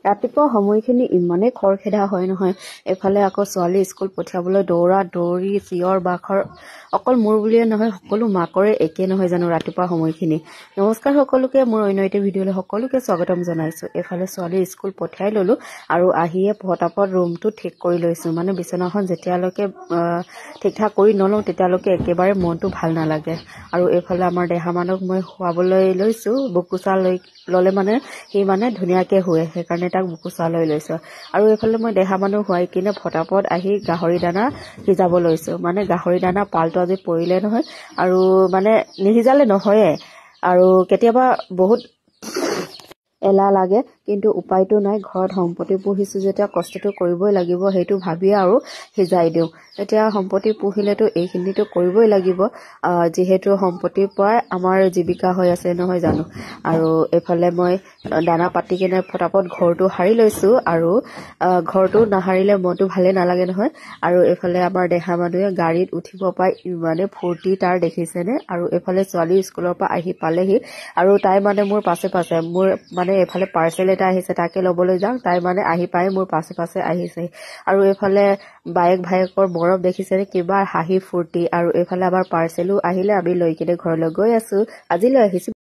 ৰাতিপুৱা সময়খিনি ইমানেই খৰখেদা হয় নহয় এফালে আকৌ ছোৱালী স্কুল পঠিয়াবলৈ দৌৰা দৌৰি চিঞৰ বাখৰ অকল মোৰ বুলিয়ে নহয় সকলো মাকৰে একে নহয় জানো ৰাতিপুৱা সময়খিনি নমস্কাৰ সকলোকে মোৰ অন্য এটা ভিডিঅ'লৈ সকলোকে স্বাগতম জনাইছো এফালে ছোৱালী স্কুল পঠিয়াই ললো আৰু আহিয়ে পটাপট ৰুমটো ঠিক কৰি লৈছো মানে বিছনাখন যেতিয়ালৈকে ঠিক ঠাক কৰি নলওঁ তেতিয়ালৈকে একেবাৰে মনটো ভাল নালাগে আৰু এফালে আমাৰ দেহা মানুহক মই শুৱাবলৈ লৈছো বুকুচা ললে মানে সি মানে ধুনীয়াকে শুৱে সেইকাৰণে তাক বুকুচা লৈ লৈছো আৰু এফালে মই দেহা মানুহ শুৱাই কিনে ফটাফট আহি গাহৰি দানা সিজাব লৈছো মানে গাহৰি দানা পালটো আজি পৰিলে নহয় আৰু মানে নিসিজালে নহয়ে আৰু কেতিয়াবা বহুত এলাহ লাগে কিন্তু উপায়টো নাই ঘৰত সম্পত্তি পুহিছো যেতিয়া কষ্টটো কৰিবই লাগিব সেইটো ভাবিয়ে আৰু সিজাই দিওঁ এতিয়া সম্পত্তি পুহিলেতো এইখিনিতো কৰিবই লাগিব যিহেতু সম্পত্তিৰ পৰাই আমাৰ জীৱিকা হৈ আছে নহয় জানো আৰু এফালে মই দানা পাতি কিনে ফটাফট ঘৰটো সাৰি লৈছো আৰু ঘৰটো নাহাৰিলে মনটো ভালে নালাগে নহয় আৰু এফালে আমাৰ দেহা মানুহে গাড়ীত উঠিব পাই ইমানে ফূৰ্তি তাৰ দেখিছেনে আৰু এফালে ছোৱালী স্কুলৰ পৰা আহি পালেহি আৰু তাই মানে মোৰ পাছে পাছে মোৰ মানে এফালে পাৰ্চেল এটা আহিছে তাকে ল'বলৈ যাওঁ তাই মানে আহি পাই মোৰ পাছে পাছে আহিছে আৰু এফালে বাইক ভায়েকৰ মৰম দেখিছেনে কিবা হাঁহি ফূৰ্তি আৰু এফালে আমাৰ পাৰ্চেলো আহিলে আমি লৈ কিনে ঘৰলৈ গৈ আছো আজিলৈ আহিছো